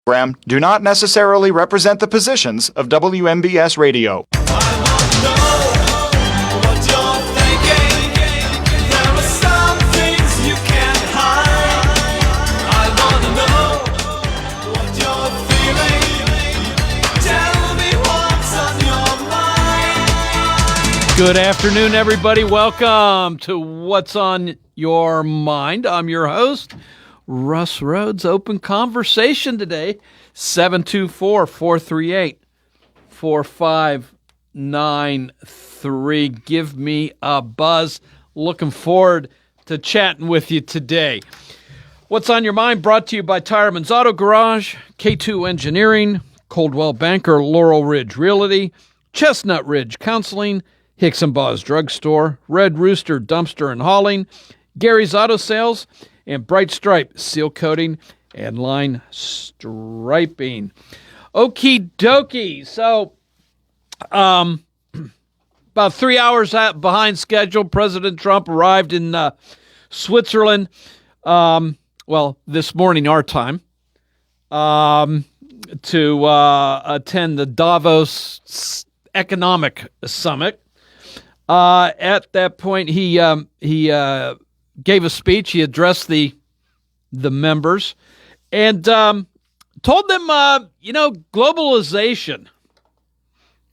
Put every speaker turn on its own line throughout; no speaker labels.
program do not necessarily represent the positions of WMBS Radio.
Good afternoon, everybody. Welcome to What's on Your Mind. I'm your host, Russ Rhodes. Open conversation today, 724-438-4593. Give me a buzz. Looking forward to chatting with you today. What's on Your Mind brought to you by Tireman's Auto Garage, K2 Engineering, Coldwell Banker, Laurel Ridge Realty, Chestnut Ridge Counseling, Hicks and Baugh's Drugstore, Red Rooster Dumpster and Hauling, Gary's Auto Sales, and Bright Stripe Seal Coating and Line Striping. Okie dokie. So, about 3 hours behind schedule, President Trump arrived in Switzerland, this morning our time, to attend the Davos Economic Summit. At that point, he gave a speech. He addressed the members and told them, globalization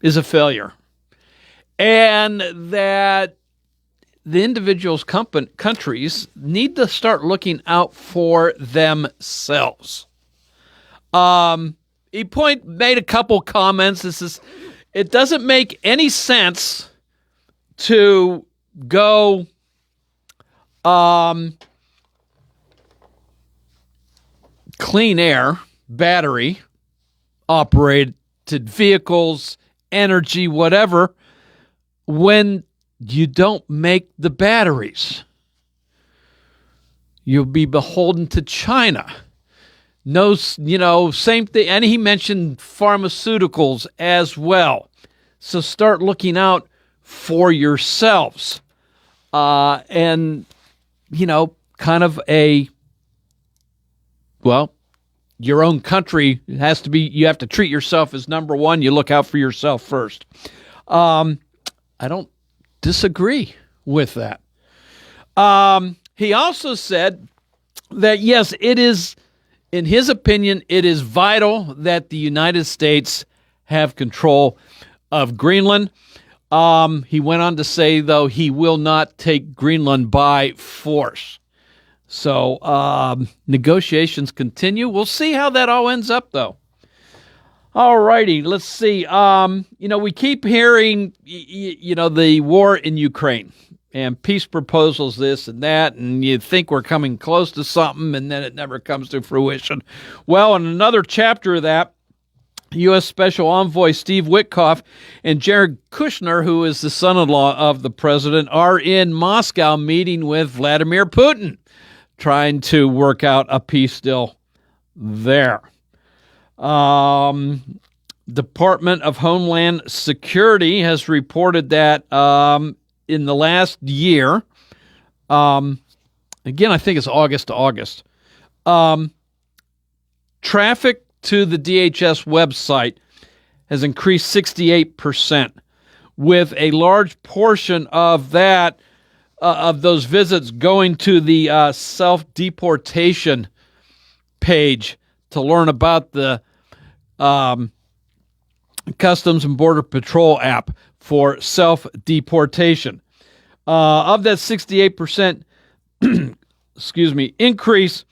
is a failure, and that the individuals, countries need to start looking out for themselves. He made a couple comments. It doesn't make any sense to go clean air, battery operated vehicles, energy, whatever, when you don't make the batteries. You'll be beholden to China. No, same thing. And he mentioned pharmaceuticals as well. So start looking out for yourselves. And, kind of your own country has to be, you have to treat yourself as number one. You look out for yourself first. I don't disagree with that. He also said that, yes, it is, in his opinion, it is vital that the United States have control of Greenland. He went on to say, though, he will not take Greenland by force. So negotiations continue. We'll see how that all ends up, though. All righty, let's see. We keep hearing, the war in Ukraine and peace proposals, this and that, and you think we're coming close to something, and then it never comes to fruition. Well, in another chapter of that, U.S. Special Envoy Steve Witkoff and Jared Kushner, who is the son-in-law of the president, are in Moscow meeting with Vladimir Putin, trying to work out a peace deal there. Department of Homeland Security has reported that in the last year, again, I think it's August to August, traffic to the DHS website has increased 68%, with a large portion of that, of those visits going to the self-deportation page to learn about the Customs and Border Patrol app for self-deportation. Of that 68%, increase,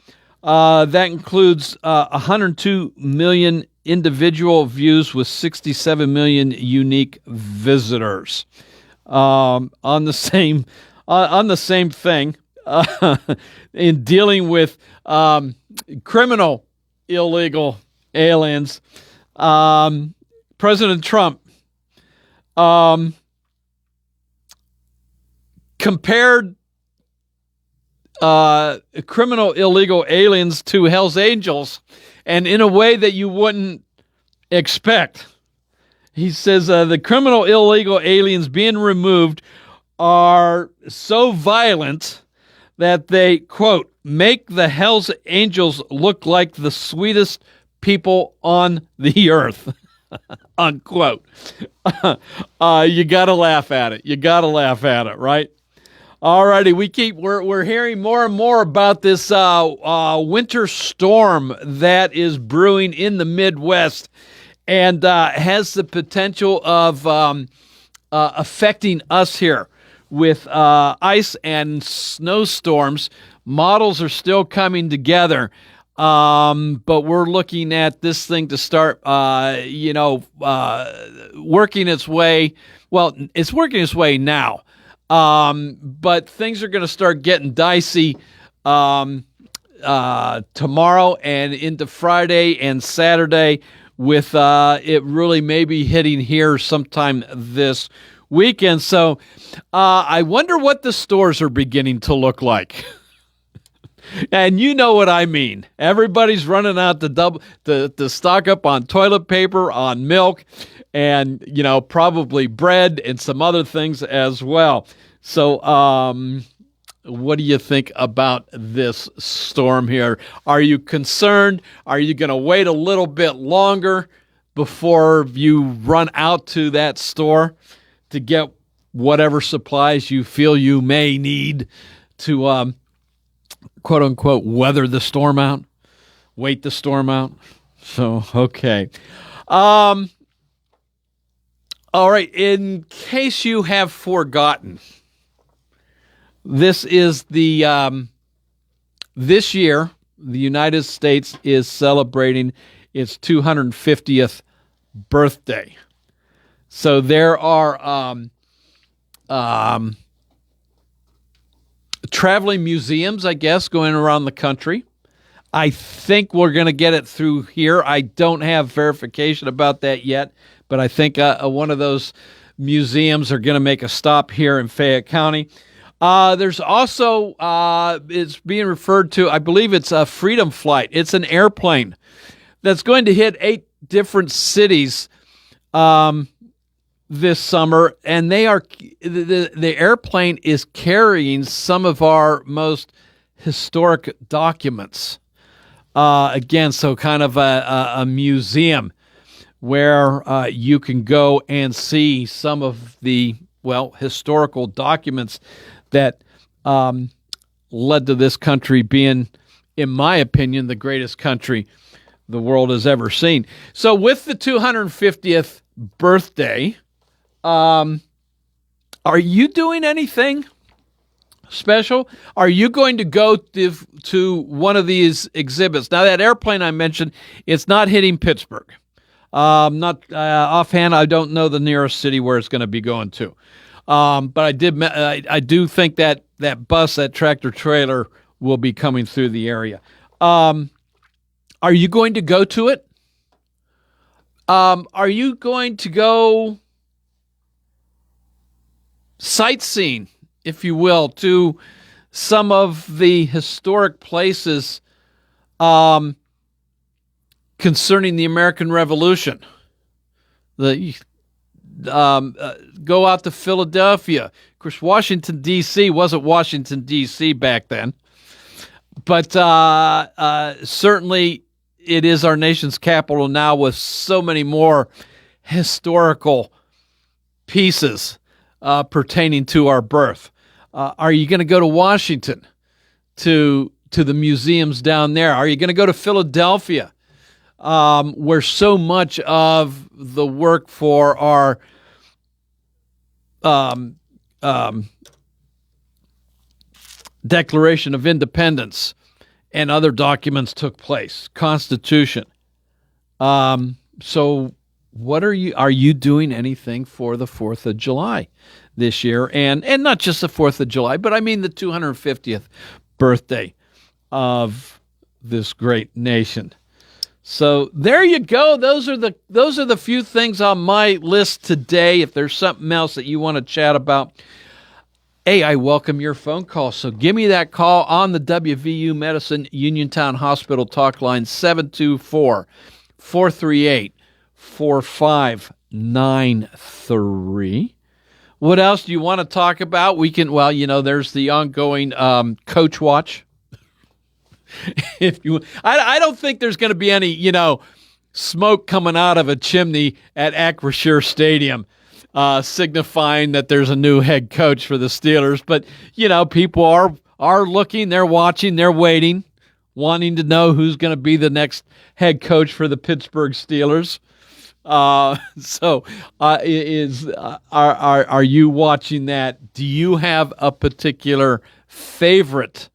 that includes 102 million individual views with 67 million unique visitors. On the same thing, in dealing with criminal illegal aliens, President Trump compared criminal illegal aliens to Hell's Angels, and in a way that you wouldn't expect. He says the criminal illegal aliens being removed are so violent that they, quote, make the Hell's Angels look like the sweetest people on the earth, unquote. You got to laugh at it. You got to laugh at it, right? All righty, we're hearing more and more about this winter storm that is brewing in the Midwest and has the potential of affecting us here with ice and snowstorms. Models are still coming together, but we're looking at this thing to start, working its way. Well, it's working its way now. But things are going to start getting dicey tomorrow and into Friday and Saturday with it really maybe hitting here sometime this weekend. So I wonder what the stores are beginning to look like. And you know what I mean. Everybody's running out to stock up on toilet paper, on milk, and, probably bread and some other things as well. So, what do you think about this storm here? Are you concerned? Are you going to wait a little bit longer before you run out to that store to get whatever supplies you feel you may need to, quote unquote, weather the storm out, wait the storm out? So, okay. All right. In case you have forgotten, this is this year, the United States is celebrating its 250th birthday. So there are traveling museums, I guess, going around the country. I think we're going to get it through here. I don't have verification about that yet, but I think one of those museums are going to make a stop here in Fayette County. There's also, it's being referred to, I believe it's a Freedom Flight. It's an airplane that's going to hit 8 different cities this summer, and the airplane is carrying some of our most historic documents. Again, so kind of a museum where you can go and see some of the, historical documents that led to this country being, in my opinion, the greatest country the world has ever seen. So with the 250th birthday, are you doing anything special? Are you going to go to one of these exhibits? Now, that airplane I mentioned, it's not hitting Pittsburgh. Not offhand, I don't know the nearest city where it's going to be going to. But I do think that bus, that tractor trailer, will be coming through the area. Are you going to go to it? Are you going to go sightseeing, if you will, to some of the historic places concerning the American Revolution? Go out to Philadelphia. Of course, Washington, D.C. wasn't Washington, D.C. back then. But certainly it is our nation's capital now with so many more historical pieces pertaining to our birth. Are you going to go to Washington to the museums down there? Are you going to go to Philadelphia, where so much of the work for our Declaration of Independence and other documents took place, Constitution? So what are you doing anything for the 4th of July this year? And not just the 4th of July, but I mean the 250th birthday of this great nation. So there you go. Those are the few things on my list today. If there's something else that you want to chat about, hey, I welcome your phone call. So give me that call on the WVU Medicine Uniontown Hospital talk line, 724-438-4593. What else do you want to talk about? We can, there's the ongoing Coach Watch. I don't think there's going to be any, smoke coming out of a chimney at Acrisure Stadium, signifying that there's a new head coach for the Steelers. But, people are looking, they're watching, they're waiting, wanting to know who's going to be the next head coach for the Pittsburgh Steelers. Are you watching that? Do you have a particular favorite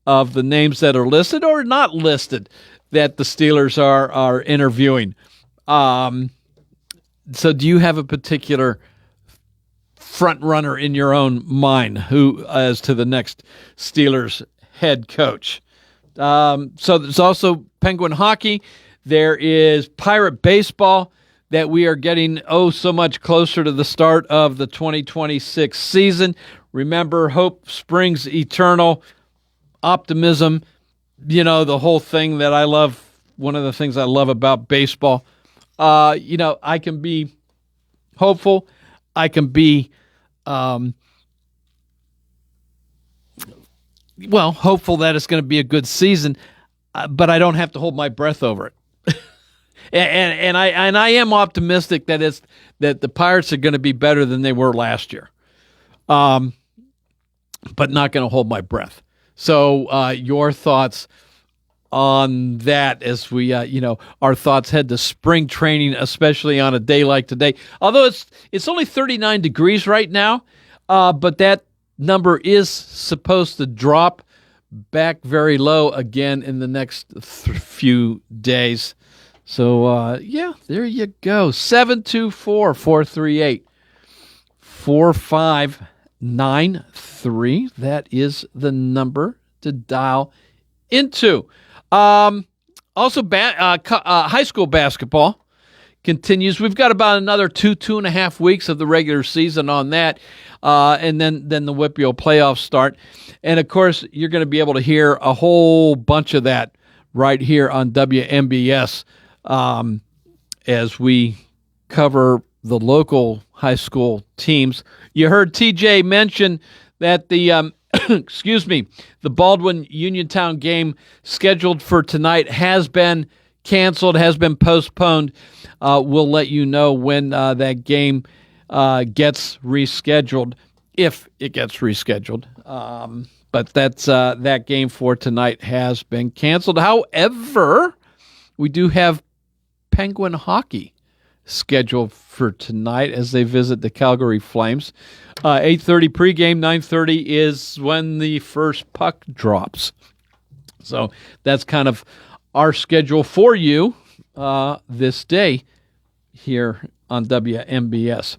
of the names that are listed or not listed that the Steelers are interviewing? So do you have a particular front runner in your own mind who as to the next Steelers head coach? So there's also Penguin hockey. There is Pirate baseball that we are getting so much closer to the start of the 2026 season. Remember, hope springs eternal. Optimism, the whole thing that I love. One of the things I love about baseball, I can be hopeful. I can be, hopeful that it's going to be a good season, but I don't have to hold my breath over it. and I am optimistic that that the Pirates are going to be better than they were last year, but not going to hold my breath. So your thoughts on that as we, our thoughts head to spring training, especially on a day like today. Although it's only 39 degrees right now, but that number is supposed to drop back very low again in the next few days. So, there you go. 724-438-4593. That is the number to dial into. Also, high school basketball continues. We've got about another 2.5 weeks of the regular season on that, and then the WIPIO playoffs start. And, of course, you're going to be able to hear a whole bunch of that right here on WMBS as we cover the local high school teams. You heard TJ mention that the the Baldwin Uniontown game scheduled for tonight has been canceled, has been postponed. We'll let you know when that game gets rescheduled, if it gets rescheduled. But that's that game for tonight has been canceled. However, we do have Penguin hockey scheduled for tonight as they visit the Calgary Flames. 8:30 pregame, 9:30 is when the first puck drops. So that's kind of our schedule for you this day here on WMBS.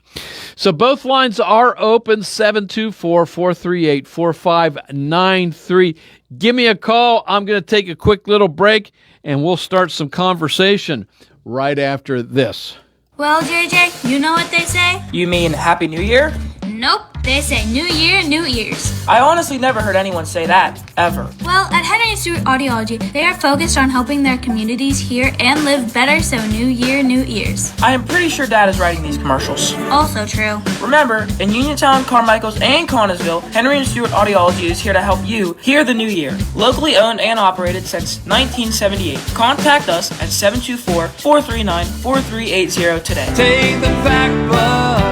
So both lines are open, 724-438-4593. Give me a call. I'm going to take a quick little break, and we'll start some conversation right after this.
Well, JJ, you know what they say?
You mean Happy New Year?
Nope, they say New Year, New Ears.
I honestly never heard anyone say that, ever.
Well, at Henry & Stewart Audiology, they are focused on helping their communities hear and live better, so New Year, New Ears.
I am pretty sure Dad is writing these commercials.
Also true.
Remember, in Uniontown, Carmichaels, and Connellsville, Henry & Stewart Audiology is here to help you hear the new year. Locally owned and operated since 1978. Contact us at 724-439-4380 today.
Take the back bus.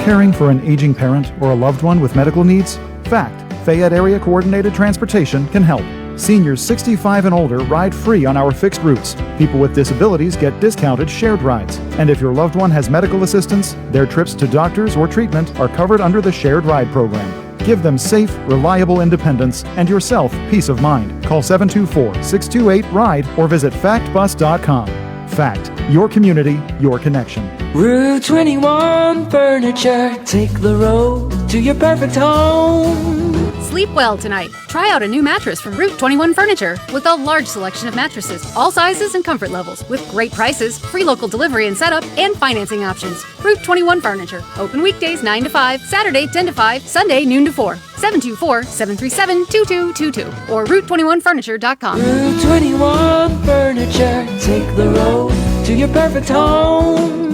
Caring for an aging parent or a loved one with medical needs? FACT, Fayette Area Coordinated Transportation, can help. Seniors 65 and older ride free on our fixed routes. People with disabilities get discounted shared rides. And if your loved one has medical assistance, their trips to doctors or treatment are covered under the shared ride program. Give them safe, reliable independence and yourself peace of mind. Call 724-628-RIDE or visit factbus.com. FACT, your community, your connection.
Route 21 Furniture. Take the road to your perfect home.
Sleep well tonight. Try out a new mattress from Route 21 Furniture with a large selection of mattresses, all sizes and comfort levels, with great prices, free local delivery and setup, and financing options. Route 21 Furniture. Open weekdays 9 to 5, Saturday 10 to 5, Sunday noon to 4. 724-737-2222 or Route21Furniture.com.
Route 21 Furniture. Take the road to your perfect home.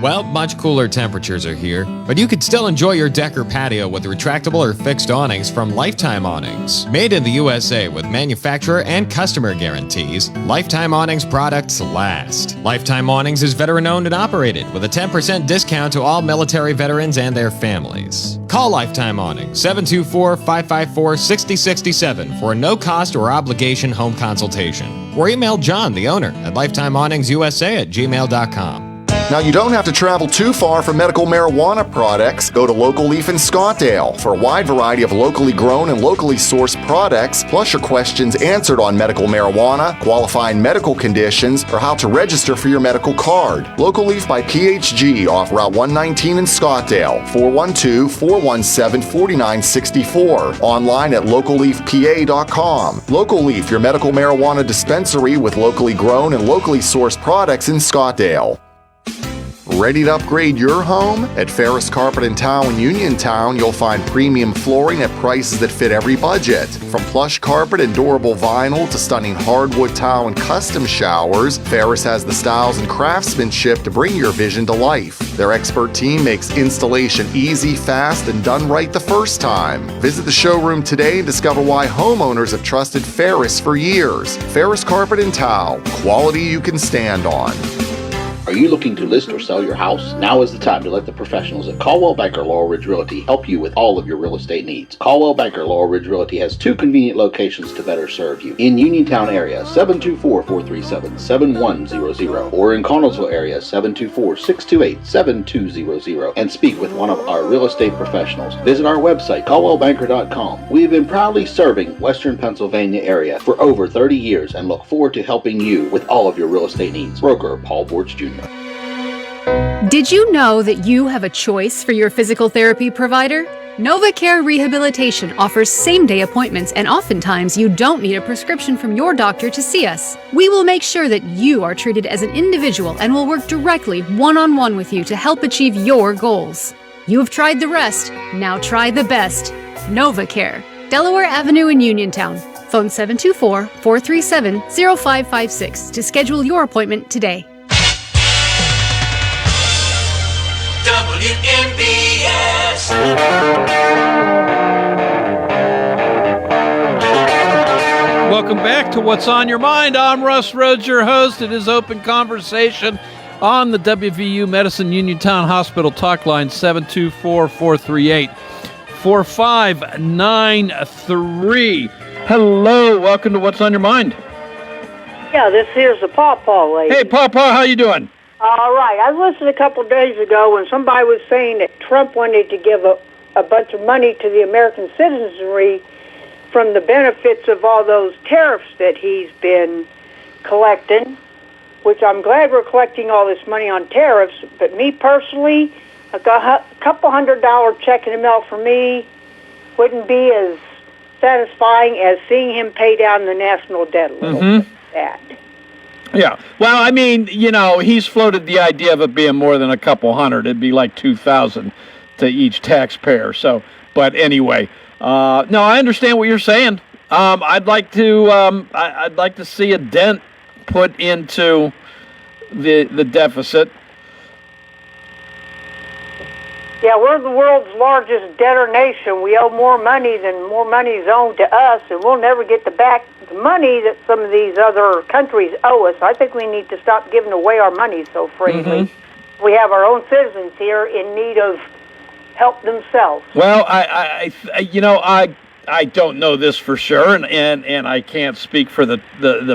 Well, much cooler temperatures are here, but you could still enjoy your deck or patio with retractable or fixed awnings from Lifetime Awnings. Made in the USA with manufacturer and customer guarantees, Lifetime Awnings products last. Lifetime Awnings is veteran-owned and operated with a 10% discount to all military veterans and their families. Call Lifetime Awnings 724-554-6067 for a no-cost or obligation home consultation. Or email John, the owner, at lifetimeawningsusa@gmail.com.
Now, you don't have to travel too far for medical marijuana products. Go to Local Leaf in Scottdale for a wide variety of locally grown and locally sourced products, plus your questions answered on medical marijuana, qualifying medical conditions, or how to register for your medical card. Local Leaf by PHG off Route 119 in Scottdale, 412-417-4964. Online at localleafpa.com. Local Leaf, your medical marijuana dispensary with locally grown and locally sourced products in Scottdale. Ready to upgrade your home? At Ferris Carpet and Tile in Uniontown, you'll find premium flooring at prices that fit every budget. From plush carpet and durable vinyl to stunning hardwood tile and custom showers, Ferris has the styles and craftsmanship to bring your vision to life. Their expert team makes installation easy, fast, and done right the first time. Visit the showroom today and discover why homeowners have trusted Ferris for years. Ferris Carpet and Tile, quality you can stand on.
Are you looking to list or sell your house? Now is the time to let the professionals at Caldwell Banker Laurel Ridge Realty help you with all of your real estate needs. Caldwell Banker Laurel Ridge Realty has two convenient locations to better serve you. In Uniontown area, 724-437-7100, or in Connellsville area, 724-628-7200, and speak with one of our real estate professionals. Visit our website, caldwellbanker.com. We have been proudly serving Western Pennsylvania area for over 30 years and look forward to helping you with all of your real estate needs. Broker Paul Borch Jr.
Did you know that you have a choice for your physical therapy provider? NovaCare Rehabilitation offers same-day appointments, and oftentimes you don't need a prescription from your doctor to see us. We will make sure that you are treated as an individual and will work directly one-on-one with you to help achieve your goals. You have tried the rest, now try the best. NovaCare, Delaware Avenue in Uniontown. Phone 724-437-0556 to schedule your appointment today.
WMBS.
Welcome back to What's on Your Mind. I'm Russ Rhodes, your host. It is Open Conversation on the WVU Medicine Uniontown Hospital talk line, 724-438-4593. Hello, welcome to What's on Your Mind.
Yeah, this here's the Pawpaw lady.
Hey, Pawpaw, how you doing?
All right. I listened a couple of days ago when somebody was saying that Trump wanted to give a bunch of money to the American citizenry from the benefits of all those tariffs that he's been collecting, which I'm glad we're collecting all this money on tariffs. But me personally, a couple $100 check in the mail for me wouldn't be as satisfying as seeing him pay down the national debt a little bit. That.
Yeah. Well, I mean, you know, he's floated the idea of it being more than a couple hundred. It'd be like $2,000 to each taxpayer. So, but anyway, no, I understand what you're saying. I'd like to see a dent put into the deficit.
Yeah, we're the world's largest debtor nation. We owe more money than more money is owed to us, and we'll never get back the money that some of these other countries owe us. I think we need to stop giving away our money so freely. We have our own citizens here in need of help themselves.
Well, I don't know this for sure, and I can't speak for the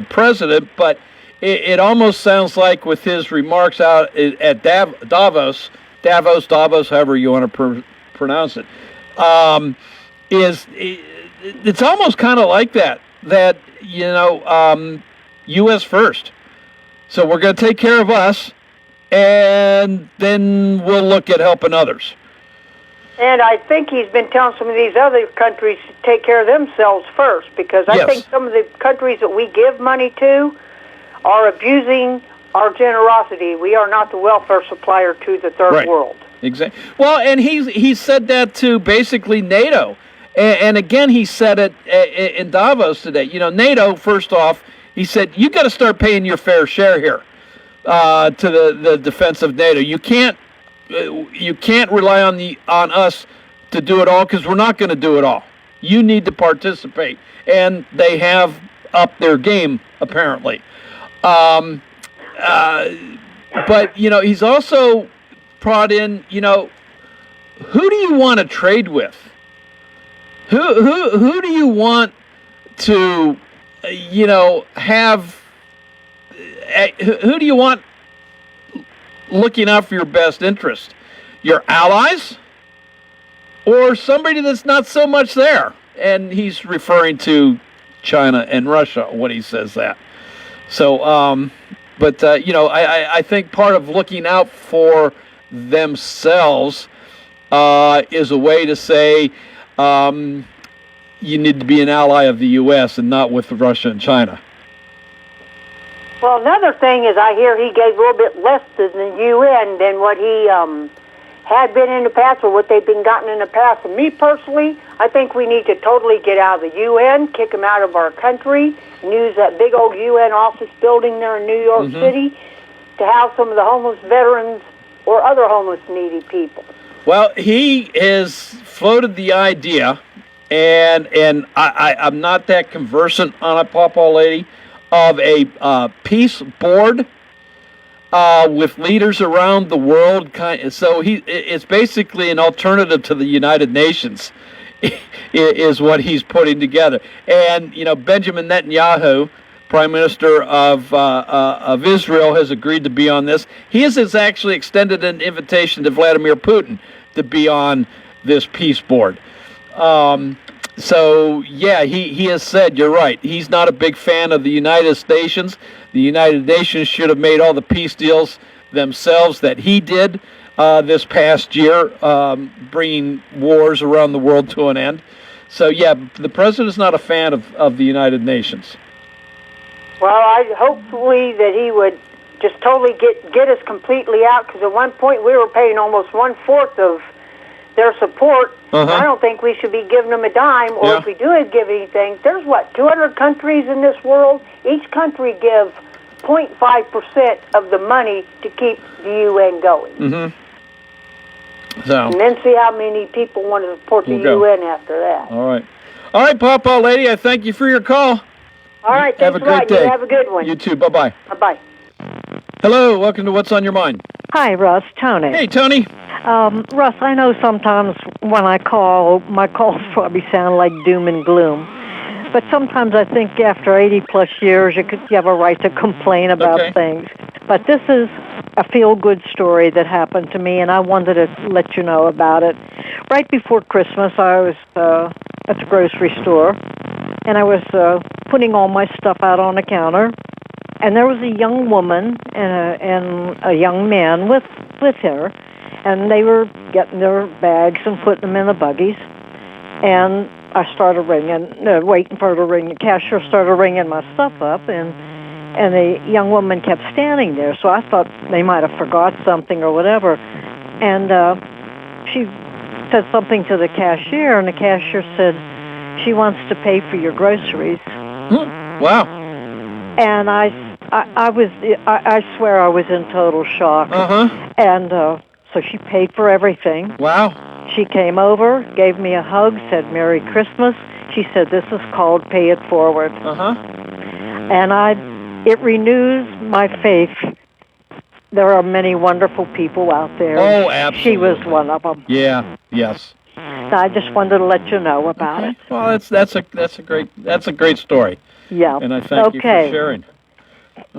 president, but it almost sounds like with his remarks out at Davos, however you want to pronounce it, it's almost kind of like that, U.S. first. So we're going to take care of us, and then we'll look at helping others.
And I think he's been telling some of these other countries to take care of themselves first, because I think some of the countries that we give money to are abusing our generosity. We are not the welfare supplier to the third world.
Exactly. Well, and he said that to basically NATO. And again, he said it in Davos today. You know, NATO, first off, he said, you got to start paying your fair share here. to the defense of NATO. You can't rely on us to do it all, because we're not going to do it all. You need to participate, and they have upped their game apparently. But he's also brought in. Who do you want to trade with? Who do you want to, have? Who do you want looking out for your best interest? Your allies, or somebody that's not so much there? And he's referring to China and Russia when he says that. So, I think part of looking out for themselves is a way to say you need to be an ally of the U.S. and not with Russia and China.
Well, another thing is I hear he gave a little bit less to the UN than what he had been in the past, or what they've been gotten in the past. And me personally, I think we need to totally get out of the UN, kick them out of our country, and use that big old UN office building there in New York City to house some of the homeless veterans or other homeless needy people.
Well, he has floated the idea, and I'm not that conversant on it, Papa Lady, of a peace board with leaders around the world. So it's basically an alternative to the United Nations, is what he's putting together. And Benjamin Netanyahu, Prime Minister of Israel, has agreed to be on this. He has actually extended an invitation to Vladimir Putin to be on this peace board. So, yeah, he has said, you're right, he's not a big fan of the United Nations. The United Nations should have made all the peace deals themselves that he did this past year, bringing wars around the world to an end. So, yeah, the president's not a fan of the United Nations.
Well, hopefully that he would just totally get us completely out, because at one point we were paying almost 1/4 of their support. I don't think we should be giving them a dime, or if we do give anything, there's 200 countries in this world. Each country give 0.5% of the money to keep the UN going. So, and then see how many people want to support the UN after that.
All right, Papa Lady, I thank you for your call.
All right,
have a great day.
You have a good one.
You too. Bye-bye.
Bye-bye.
Hello, welcome to What's on Your Mind.
Hi, Russ. Tony.
Hey, Tony.
Russ, I know sometimes when I call, my calls probably sound like doom and gloom. But sometimes I think after 80-plus years, you have a right to complain about things. But this is a feel-good story that happened to me, and I wanted to let you know about it. Right before Christmas, I was at the grocery store, and I was putting all my stuff out on the counter, and there was a young woman and a young man with her, and they were getting their bags and putting them in the buggies, and I started waiting for her to ring. The cashier started ringing my stuff up, and the young woman kept standing there, so I thought they might have forgot something or whatever, and she said something to the cashier, and the cashier said she wants to pay for your groceries.
Wow.
And I swear I was in total shock. And so she paid for everything.
Wow.
She came over, gave me a hug, said Merry Christmas. She said, this is called Pay It Forward. And it renews my faith. There are many wonderful people out there.
Oh, absolutely.
She was one of them.
Yeah, yes.
I just wanted to let you know about it.
Well, that's a great story.
Yeah.
And I thank you for sharing.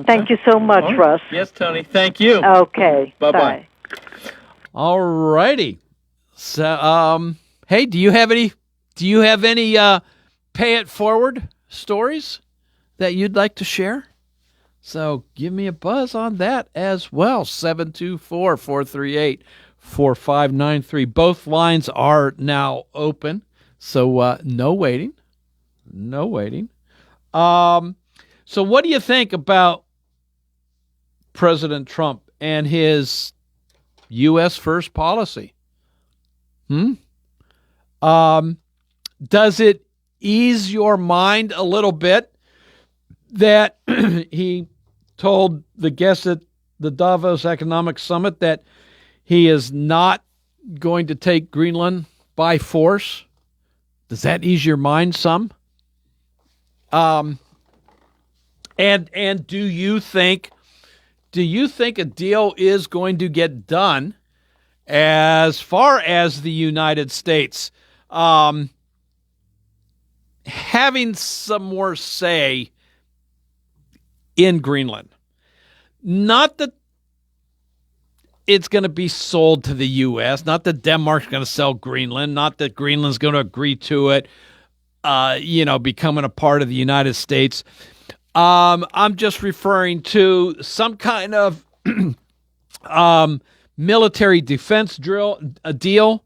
Thank you so much, Russ.
Yes, Tony. Thank you.
Okay.
Bye-bye. All righty. So, hey, do you have any pay it forward stories that you'd like to share? So give me a buzz on that as well. 724-438-4593. Both lines are now open, so no waiting. No waiting. So what do you think about President Trump and his U.S. first policy? Does it ease your mind a little bit that he told the guests at the Davos Economic Summit that he is not going to take Greenland by force? Does that ease your mind some? And do you think a deal is going to get done as far as the United States having some more say in Greenland? Not that it's going to be sold to the U.S., not that Denmark's going to sell Greenland, not that Greenland's going to agree to it, becoming a part of the United States. I'm just referring to some kind of military defense deal,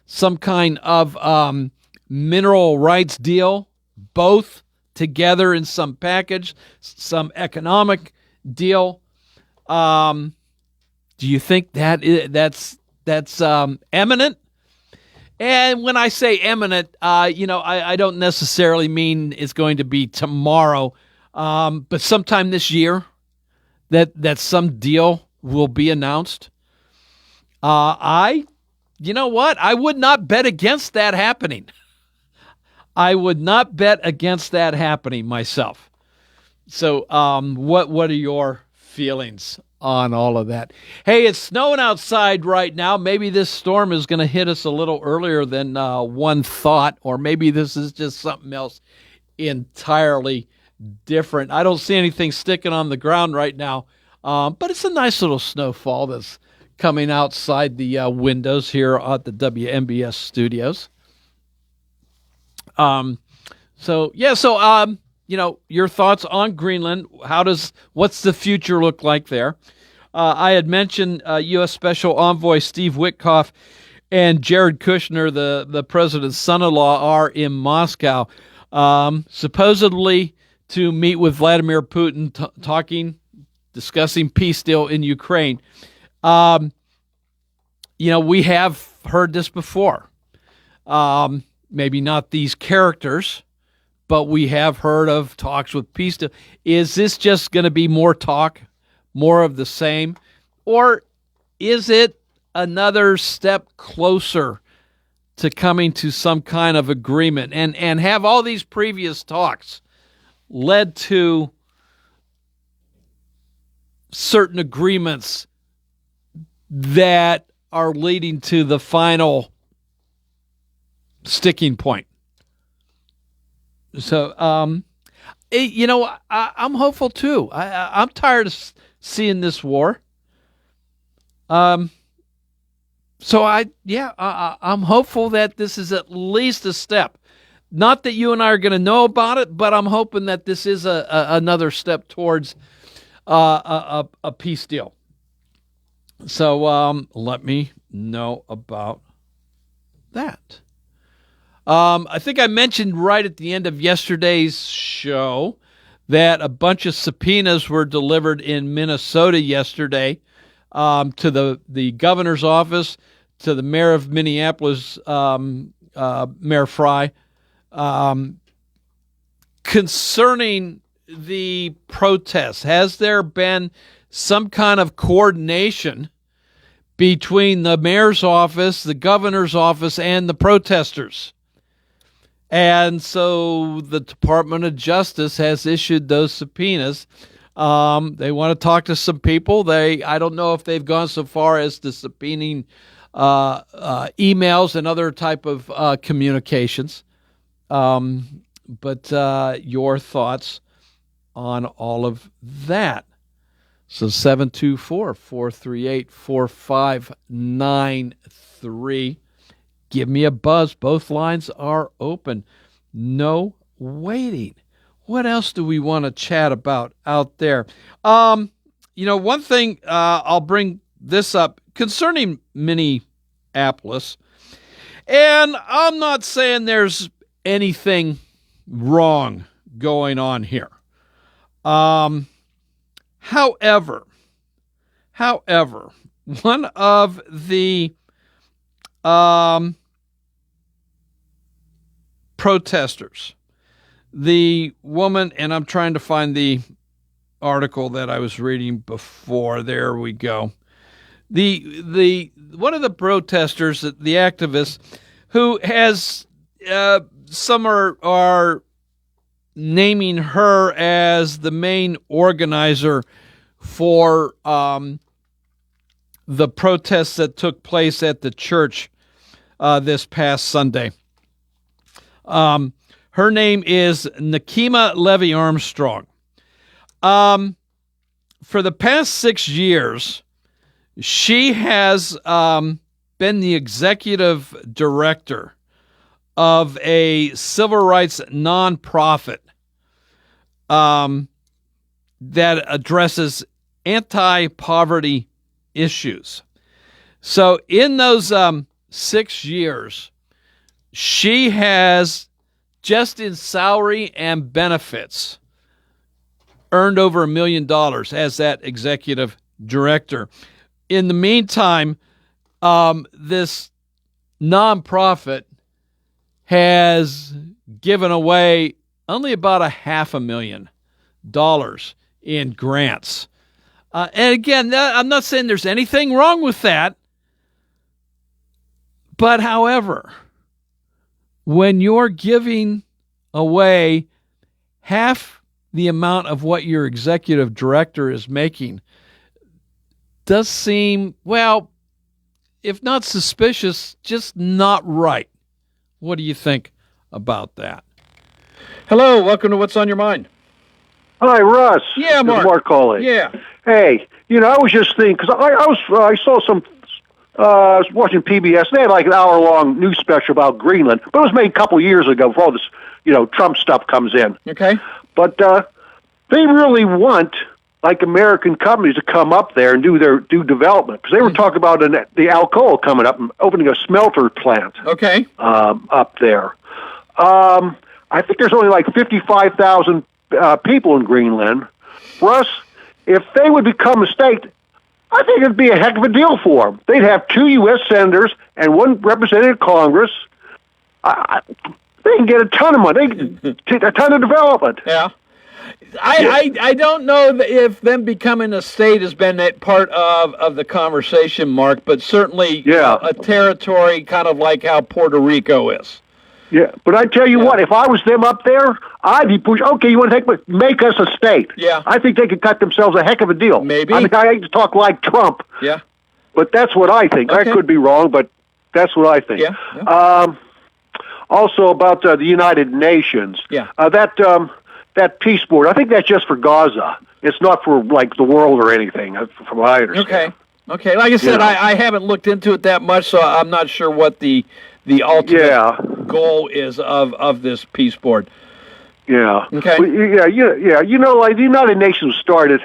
some kind of mineral rights deal, both together in some package, some economic deal. Do you think that's imminent? And when I say imminent, I don't necessarily mean it's going to be tomorrow, but sometime this year that some deal will be announced. You know what? I would not bet against that happening. I would not bet against that happening myself. So, what are your feelings on all of that? Hey, it's snowing outside right now. Maybe this storm is going to hit us a little earlier than one thought, or maybe this is just something else entirely different. I don't see anything sticking on the ground right now, but it's a nice little snowfall that's coming outside the windows here at the WMBS studios. Your thoughts on Greenland. What's the future look like there? I had mentioned U.S. Special Envoy Steve Witkoff and Jared Kushner, the president's son-in-law, are in Moscow, supposedly to meet with Vladimir Putin, discussing peace deal in Ukraine. We have heard this before. Maybe not these characters, but we have heard of talks with peace deal. Is this just going to be more talk, more of the same? Or is it another step closer to coming to some kind of agreement? And have all these previous talks led to certain agreements that are leading to the final sticking point? So, I'm hopeful too. I'm tired of seeing this war. I'm hopeful that this is at least a step. Not that you and I are going to know about it, but I'm hoping that this is another step towards a peace deal. So let me know about that. I think I mentioned right at the end of yesterday's show that a bunch of subpoenas were delivered in Minnesota yesterday to the governor's office, to the mayor of Minneapolis, Mayor Fry, concerning the protests. Has there been some kind of coordination between the mayor's office, the governor's office, and the protesters? And so the Department of Justice has issued those subpoenas. They want to talk to some people. I don't know if they've gone so far as to subpoenaing emails and other type of communications. But your thoughts on all of that. So 724-438-4593. Give me a buzz. Both lines are open. No waiting. What else do we want to chat about out there? One thing, I'll bring this up concerning Minneapolis. And I'm not saying there's anything wrong going on here. However, one of the protesters, the woman, and I'm trying to find the article that I was reading before. There we go. The one of the protesters, the activist, who has some are naming her as the main organizer for the protests that took place at the church this past Sunday. Her name is Nakima Levy Armstrong. For the past 6 years, she has been the executive director of a civil rights nonprofit that addresses anti-poverty issues. So in those 6 years, she has, just in salary and benefits, earned over $1 million as that executive director. In the meantime, this nonprofit has given away only about $500,000 in grants. And again, I'm not saying there's anything wrong with that. But however, when you're giving away half the amount of what your executive director is making, does seem, well, if not suspicious, just not right. What do you think about that? Hello, welcome to What's on Your Mind.
Hi, Russ.
Yeah, Mark.
It's Mark calling.
Yeah.
Hey, I was just thinking, because I saw some, I was watching PBS, they had like an hour-long news special about Greenland, but it was made a couple years ago before all this, Trump stuff comes in.
Okay.
But they really want, like, American companies to come up there and do development, because they were talking about the Alcoa coming up and opening a smelter plant.
Okay.
Up there. I think there's only like 55,000 people in Greenland. Russ, if they would become a state, I think it'd be a heck of a deal for them. They'd have 2 U.S. senators and 1 representative of Congress. They can get a ton of money, a ton of development.
Yeah. I don't know if them becoming a state has been that part of the conversation, Mark, but certainly a territory kind of like how Puerto Rico is.
Yeah, but I tell you what, if I was them up there, I'd be pushing, okay, you want to make us a state.
Yeah.
I think they could cut themselves a heck of a deal.
Maybe.
I mean, I hate to talk like Trump.
Yeah.
But that's what I think.
Okay.
I could be wrong, but that's what I think.
Yeah.
Also about the United Nations.
Yeah.
That peace board, I think that's just for Gaza. It's not for, like, the world or anything, from what I understand.
Okay. Like I said, I haven't looked into it that much, so I'm not sure what the ultimate goal is of this peace board.
Yeah.
Okay.
Well, like the United Nations started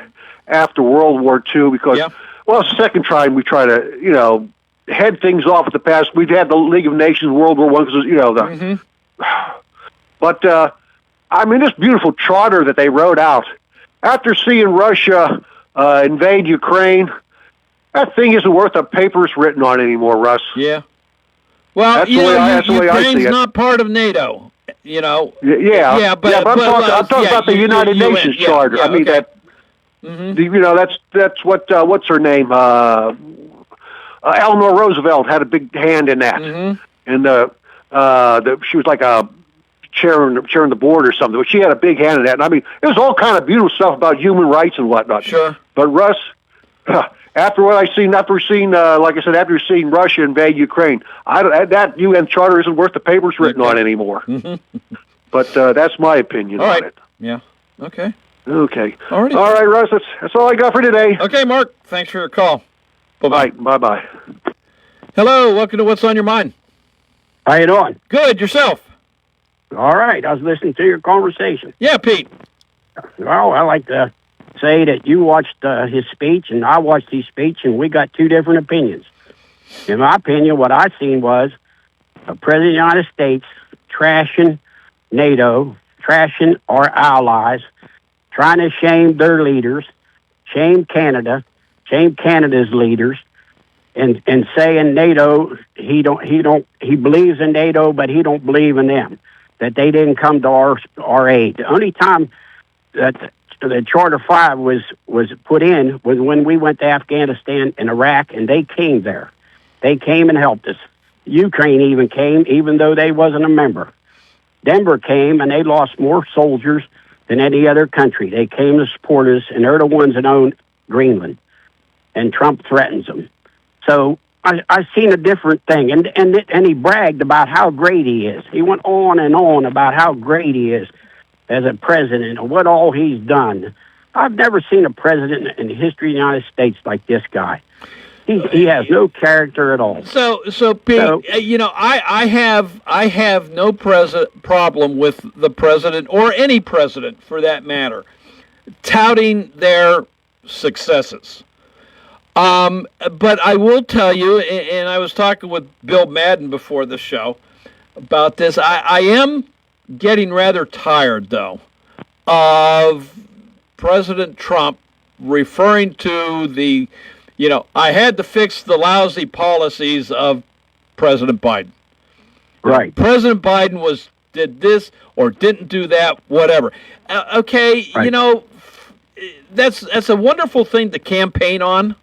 after World War II because, well, it's the second time we try to, head things off at the past. We've had the League of Nations, World War I, because, But, I mean, this beautiful charter that they wrote out, after seeing Russia invade Ukraine, that thing isn't worth the paper it's written on anymore, Russ.
Yeah. Well,
that's the way I see it.
Not part of NATO,
Yeah, but I'm talking about the United Nations Charter. I mean that. That's what's her name? Eleanor Roosevelt had a big hand in that, and she was like a chairing the board or something. But she had a big hand in that. And I mean, it was all kind of beautiful stuff about human rights and whatnot.
Sure.
But Russ, after what I've seen, after seeing Russia invade Ukraine, that UN Charter isn't worth the paper it's written on anymore. But that's my opinion on it.
Yeah. Okay.
Okay.
All right.
All right, Russ. That's all I got for today.
Okay, Mark. Thanks for your call.
Bye-bye. Bye-bye.
Hello. Welcome to What's on Your Mind.
How you doing?
Good. Yourself?
All right. I was listening to your conversation.
Yeah, Pete.
Well, I like to say that you watched his speech and I watched his speech, and we got 2 different opinions. In my opinion, what I seen was a President of the United States trashing NATO, trashing our allies, trying to shame their leaders, shame Canada, shame Canada's leaders, and saying NATO, he believes in NATO, but he don't believe in them, that they didn't come to our aid. The only time that the Charter 5 was put in was when we went to Afghanistan and Iraq, and they came there. They came and helped us. Ukraine even came, even though they wasn't a member. Denver came, and they lost more soldiers than any other country. They came to support us, and they're the ones that own Greenland, and Trump threatens them. So I seen a different thing, and he bragged about how great he is. He went on and on about how great he is as a president and what all he's done. I've never seen a president in the history of the United States like this guy. He has no character at all.
So Pete, I have no problem with the president or any president for that matter touting their successes. But I will tell you, and I was talking with Bill Madden before the show about this. I am getting rather tired, though, of President Trump referring to the, I had to fix the lousy policies of President Biden.
Right.
President Biden did this or didn't do that, whatever. Okay,
right.
That's a wonderful thing to campaign on.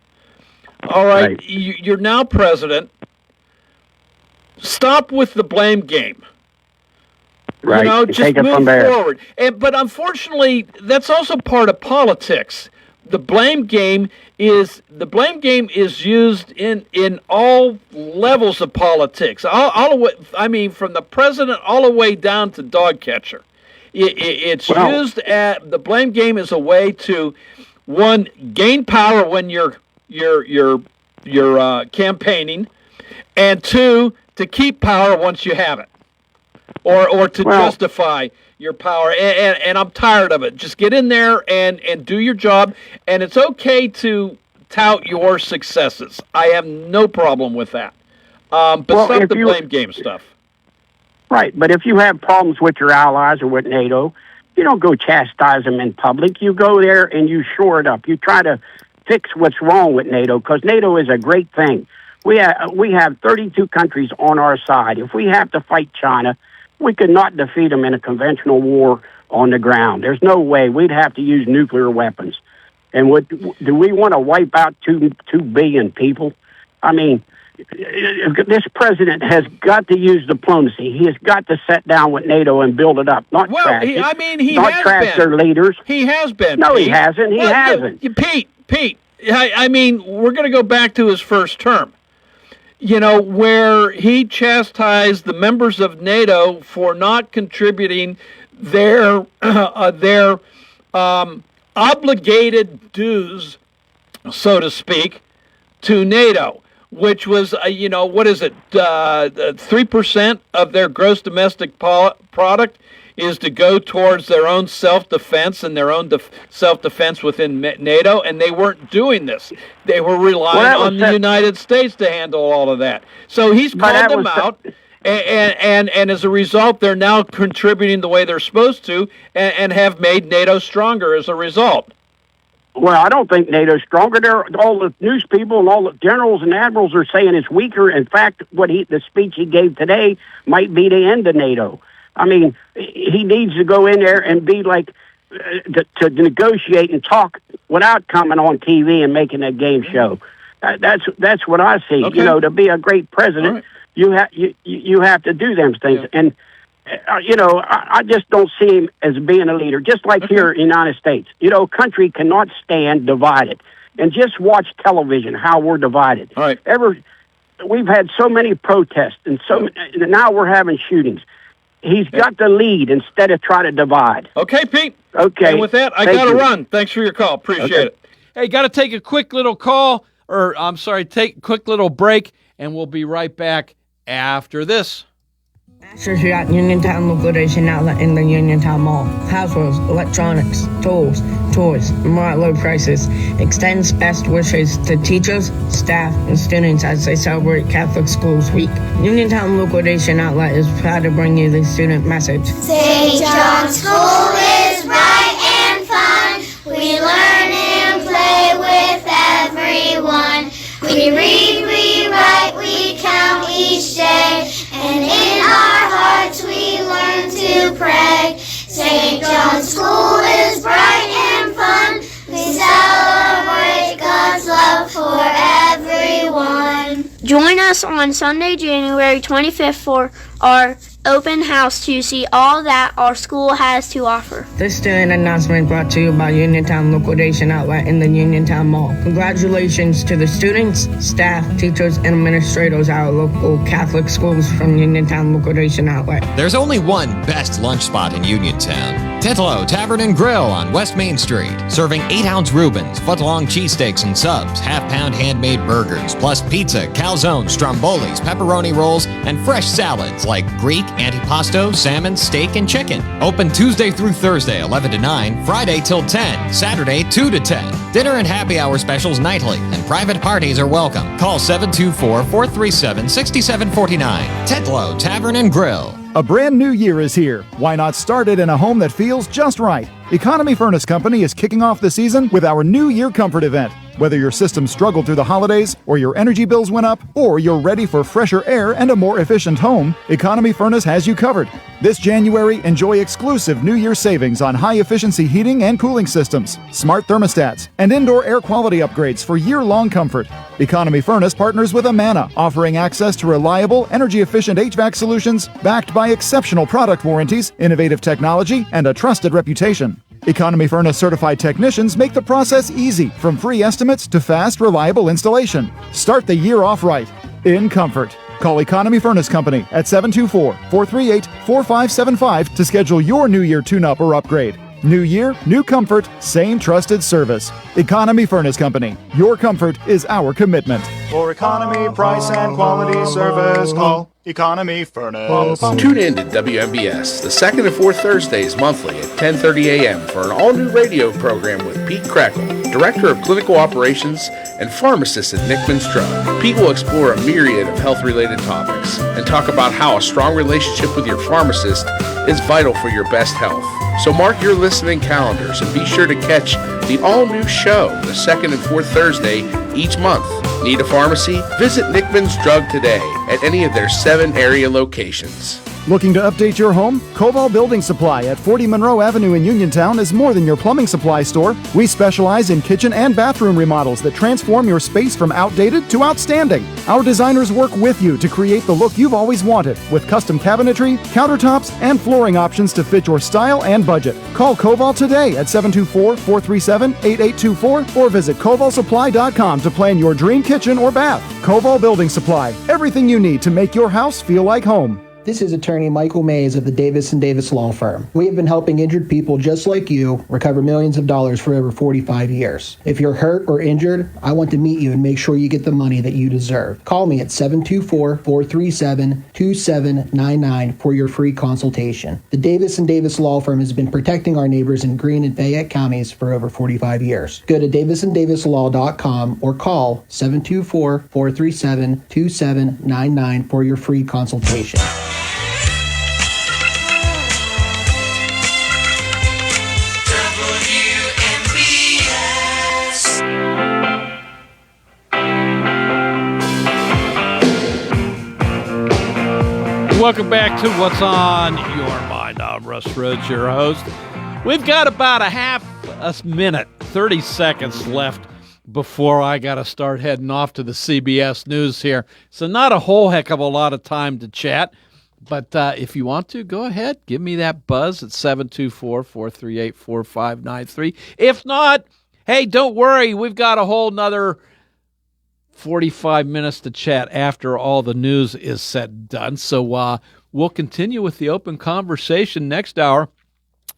All right. You're now president. Stop with the blame game.
Right.
Just
take it
move
from there.
forward. But unfortunately, that's also part of politics. The blame game is used in all levels of politics. All the way, from the president all the way down to dog catcher. It's used at the blame game as a way to, one, gain power when you're campaigning, and two, to keep power once you have it, or to justify your power. And I'm tired of it. Just get in there and do your job, and it's okay to tout your successes. I have no problem with that. But stop the blame game stuff.
Right, but if you have problems with your allies or with NATO, you don't go chastise them in public. You go there and you shore it up. You try to fix what's wrong with NATO, because NATO is a great thing. We have 32 countries on our side. If we have to fight China, we could not defeat them in a conventional war on the ground. There's no way. We'd have to use nuclear weapons. And do we want to wipe out 2 billion people? I mean, this president has got to use diplomacy. He has got to sit down with NATO and build it up, not trash it.
He
not
has
trash
been.
Their leaders.
He has been.
No,
Pete.
he hasn't. He hasn't.
Pete, we're going to go back to his first term. Where he chastised the members of NATO for not contributing their obligated dues, so to speak, to NATO, which was, 3% of their gross domestic product is to go towards their own self-defense and their own self-defense within NATO, and they weren't doing this. They were relying on the United States to handle all of that. So he's called them out, and as a result, they're now contributing the way they're supposed to, and have made NATO stronger as a result.
Well, I don't think NATO's stronger. All the news people and all the generals and admirals are saying it's weaker. In fact, the speech he gave today might be the end of NATO. I mean, he needs to go in there and be like to negotiate and talk without coming on TV and making a game show. That's what I see.
Okay.
To be a great president, you have to do them things. Yeah. And I just don't see him as being a leader. Just like here in the United States, country cannot stand divided. And just watch television how we're divided.
All right.
We've had so many protests, and now we're having shootings. He's got to lead instead of try to divide.
Okay, Pete.
Okay.
And with that, I got to run. Thanks for your call. Appreciate it. Hey, got to take a quick little take a quick little break, and we'll be right back after this.
Masters are at Uniontown Liquidation Outlet in the Uniontown Mall. Housewares, electronics, tools, toys, more at low prices. Extends best wishes to teachers, staff, and students as they celebrate Catholic Schools Week. Uniontown Liquidation Outlet is proud to bring you the student message.
St. John's School is bright and fun. We learn and play with everyone. We read, we write, we count each day. And in our hearts we learn to pray. St. John's School is bright and Join us on Sunday, January 25th for our open house to see all that our school has to offer.
This student announcement brought to you by Uniontown Liquidation Outlet in the Uniontown Mall. Congratulations to the students, staff, teachers, and administrators at our local Catholic schools from Uniontown Liquidation Outlet.
There's only one best lunch spot in Uniontown. Titlo Tavern and Grill on West Main Street, serving 8-ounce Reubens, foot-long cheesesteaks and subs, half-pound handmade burgers, plus pizza, calzones, strombolis, pepperoni rolls, and fresh salads like Greek, antipasto, salmon, steak, and chicken. Open Tuesday through Thursday, 11 to 9, Friday till 10, Saturday 2 to 10. Dinner and happy hour specials nightly, and private parties are welcome. Call 724-437-6749. Titlo Tavern and Grill.
A brand new year is here. Why not start it in a home that feels just right? Economy Furnace Company is kicking off the season with our New Year Comfort event. Whether your system struggled through the holidays, or your energy bills went up, or you're ready for fresher air and a more efficient home, Economy Furnace has you covered. This January, enjoy exclusive New Year savings on high-efficiency heating and cooling systems, smart thermostats, and indoor air quality upgrades for year-long comfort. Economy Furnace partners with Amana, offering access to reliable, energy-efficient HVAC solutions backed by exceptional product warranties, innovative technology, and a trusted reputation. Economy Furnace certified technicians make the process easy, from free estimates to fast, reliable installation. Start the year off right, in comfort. Call Economy Furnace Company at 724-438-4575 to schedule your New Year tune-up or upgrade. New year, new comfort, same trusted service. Economy Furnace Company. Your comfort is our commitment.
For economy, price, and quality service, call Economy Furnace.
Tune in to WMBS the second and fourth Thursdays monthly at 10:30 a.m. for an all-new radio program with Pete Crackle, Director of Clinical Operations and Pharmacist at Nickman's Drug. Pete will explore a myriad of health-related topics and talk about how a strong relationship with your pharmacist is vital for your best health. So mark your listening calendars and be sure to catch the all-new show the second and fourth Thursday each month. Need a pharmacy? Visit Nickman's Drug today at any of their 7 area locations.
Looking to update your home? Koval Building Supply at 40 Monroe Avenue in Uniontown is more than your plumbing supply store. We specialize in kitchen and bathroom remodels that transform your space from outdated to outstanding. Our designers work with you to create the look you've always wanted, with custom cabinetry, countertops, and flooring options to fit your style and budget. Call Koval today at 724-437-8824 or visit kovalsupply.com to plan your dream kitchen or bath. Koval Building Supply, everything you need to make your house feel like home.
This is attorney Michael Mays of the Davis & Davis Law Firm. We have been helping injured people just like you recover millions of dollars for over 45 years. If you're hurt or injured, I want to meet you and make sure you get the money that you deserve. Call me at 724-437-2799 for your free consultation. The Davis & Davis Law Firm has been protecting our neighbors in Greene and Fayette counties for over 45 years. Go to davisanddavislaw.com or call 724-437-2799 for your free consultation.
Welcome back to What's on Your Mind. I'm Russ Rhodes, your host. We've got about a half a minute, 30 seconds left before I got to start heading off to the CBS News here. So not a whole heck of a lot of time to chat. But if you want to, go ahead. Give me that buzz at 724-438-4593. If not, hey, don't worry. We've got a whole nother 45 minutes to chat after all the news is said and done. So we'll continue with the open conversation next hour.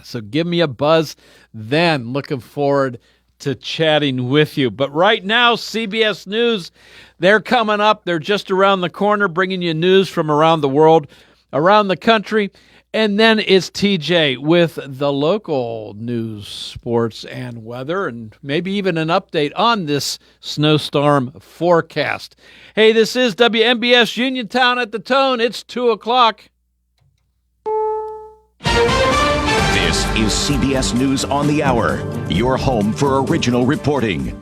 So give me a buzz then. Looking forward to chatting with you. But right now, CBS News, they're coming up. They're just around the corner, bringing you news from around the world, around the country. And then it's TJ with the local news, sports, and weather, and maybe even an update on this snowstorm forecast. Hey, this is WMBS Uniontown at the Tone. It's 2 o'clock.
This is CBS News on the Hour, your home for original reporting.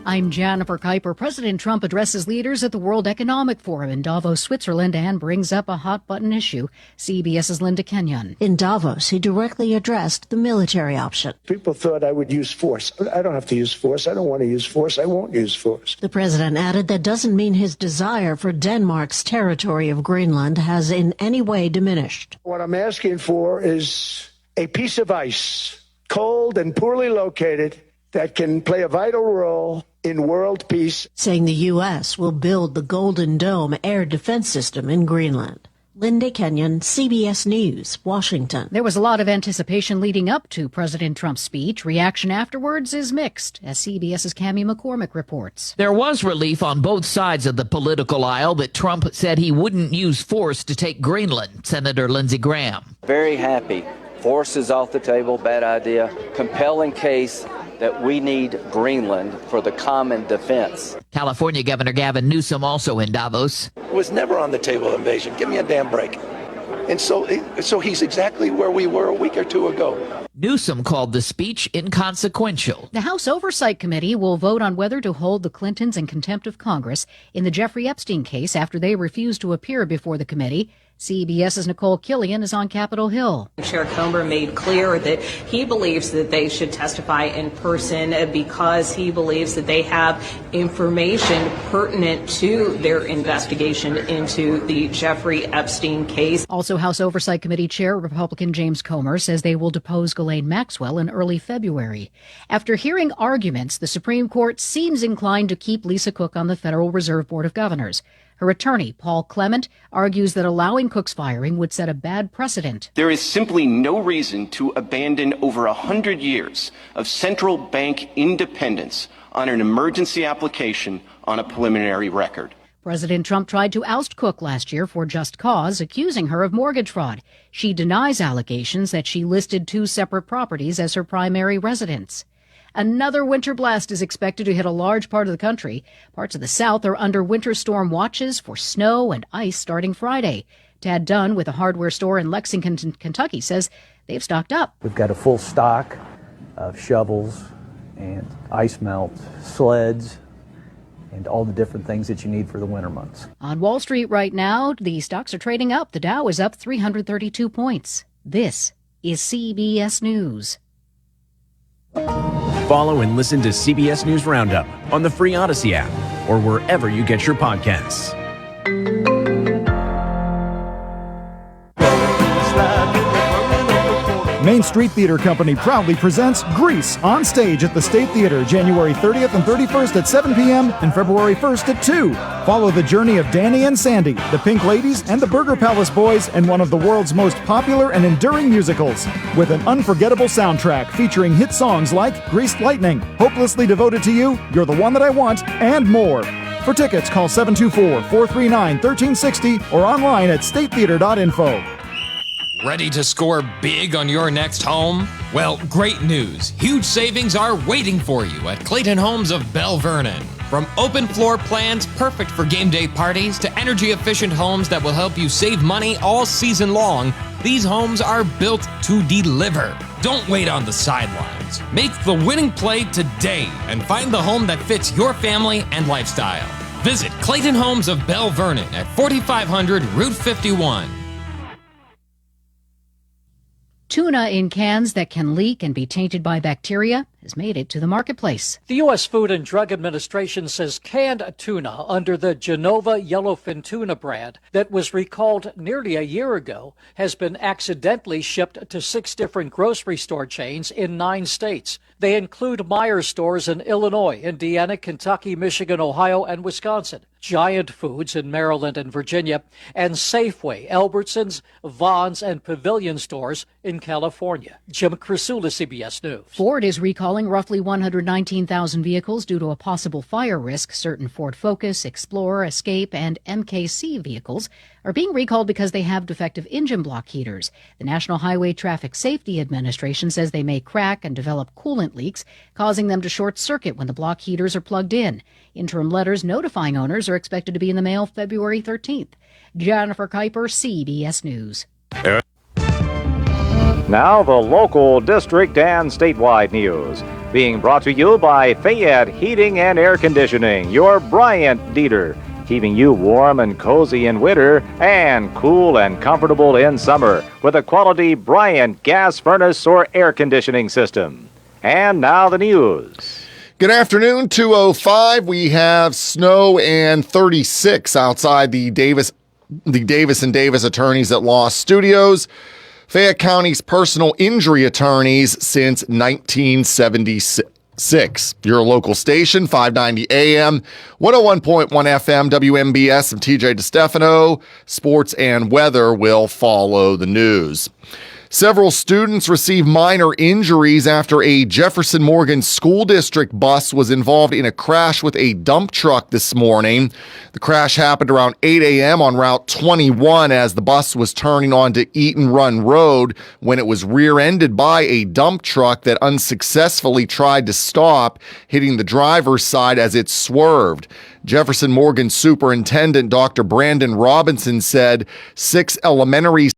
I'm Jennifer Kuiper. President Trump addresses leaders at the World Economic Forum in Davos, Switzerland, and brings up a hot-button issue. CBS's Linda Kenyon.
In Davos, he directly addressed the military option.
People thought I would use force. I don't have to use force. I don't want to use force. I won't use force.
The president added that doesn't mean his desire for Denmark's territory of Greenland has in any way diminished.
What I'm asking for is a piece of ice, cold and poorly located, that can play a vital role in world peace.
Saying the U.S. will build the Golden Dome air defense system in Greenland. Linda Kenyon, CBS News, Washington.
There was a lot of anticipation leading up to President Trump's speech. Reaction afterwards is mixed, as CBS's Cammie McCormick reports.
There was relief on both sides of the political aisle that Trump said he wouldn't use force to take Greenland. Senator Lindsey Graham.
Very happy. Force is off the table. Bad idea. Compelling case that we need Greenland for the common defense.
California Governor Gavin Newsom also in Davos.
It was never on the table, invasion. Give me a damn break. And so he's exactly where we were a week or two ago.
Newsom called the speech inconsequential.
The House Oversight Committee will vote on whether to hold the Clintons in contempt of Congress in the Jeffrey Epstein case after they refused to appear before the committee. CBS's Nicole Killian is on Capitol Hill.
Chair Comer made clear that he believes that they should testify in person because he believes that they have information pertinent to their investigation into the Jeffrey Epstein case.
Also, House Oversight Committee Chair Republican James Comer says they will depose Ghislaine Maxwell in early February. After hearing arguments, the Supreme Court seems inclined to keep Lisa Cook on the Federal Reserve Board of Governors. Her attorney, Paul Clement, argues that allowing Cook's firing would set a bad precedent.
There is simply no reason to abandon over 100 years of central bank independence on an emergency application on a preliminary record.
President Trump tried to oust Cook last year for just cause, accusing her of mortgage fraud. She denies allegations that she listed 2 separate properties as her primary residence. Another winter blast is expected to hit a large part of the country. Parts of the South are under winter storm watches for snow and ice starting Friday. Tad Dunn with a hardware store in Lexington, Kentucky, says they've stocked up.
We've got a full stock of shovels and ice melt sleds and all the different things that you need for the winter months.
On Wall Street right now, the stocks are trading up. The Dow is up 332 points. This is CBS News.
Follow and listen to CBS News Roundup on the free Odyssey app or wherever you get your podcasts.
Main Street Theater Company proudly presents Grease on stage at the State Theater January 30th and 31st at 7 p.m. and February 1st at 2. Follow the journey of Danny and Sandy, the Pink Ladies, and the Burger Palace Boys in one of the world's most popular and enduring musicals, with an unforgettable soundtrack featuring hit songs like Greased Lightning, Hopelessly Devoted to You, You're the One That I Want, and more. For tickets, call 724-439-1360 or online at statetheater.info.
Ready to score big on your next home? Well, great news. Huge savings are waiting for you at Clayton Homes of Bell Vernon. From open floor plans perfect for game day parties to energy-efficient homes that will help you save money all season long, these homes are built to deliver. Don't wait on the sidelines. Make the winning play today and find the home that fits your family and lifestyle. Visit Clayton Homes of Bell Vernon at 4500 Route 51.
Tuna in cans that can leak and be tainted by bacteria has made it to the marketplace.
The U.S. Food and Drug Administration says canned tuna under the Genova Yellowfin Tuna brand that was recalled nearly a year ago has been accidentally shipped to 6 different grocery store chains in 9 states. They include Meijer stores in Illinois, Indiana, Kentucky, Michigan, Ohio, and Wisconsin, Giant Foods in Maryland and Virginia, and Safeway, Albertsons, Vons, and Pavilion stores in California. Jim Crisula, CBS News.
Ford is recalling roughly 119,000 vehicles due to a possible fire risk. Certain Ford Focus, Explorer, Escape, and MKC vehicles are being recalled because they have defective engine block heaters. The National Highway Traffic Safety Administration says they may crack and develop coolant leaks, causing them to short circuit when the block heaters are plugged in. Interim letters notifying owners are expected to be in the mail February 13th. Jennifer Kuiper, CBS News.
Now the local, district, and statewide news.
Being brought to you by Fayette Heating and Air Conditioning, your Bryant dealer, keeping you warm and cozy in winter and cool and comfortable in summer with a quality Bryant gas furnace or air conditioning system. And now the news.
Good afternoon, 2:05. We have snow and 36 outside the Davis and Davis Attorneys at Law Studios, Fayette County's personal injury attorneys since 1976. Your local station, 590 AM, 101.1 FM, WMBS of TJ DeStefano. Sports and weather will follow the news. Several students received minor injuries after a Jefferson Morgan School District bus was involved in a crash with a dump truck this morning. The crash happened around 8 a.m. on Route 21 as the bus was turning onto Eaton Run Road when it was rear-ended by a dump truck that unsuccessfully tried to stop, hitting the driver's side as it swerved. Jefferson Morgan Superintendent Dr. Brandon Robinson said 6 elementary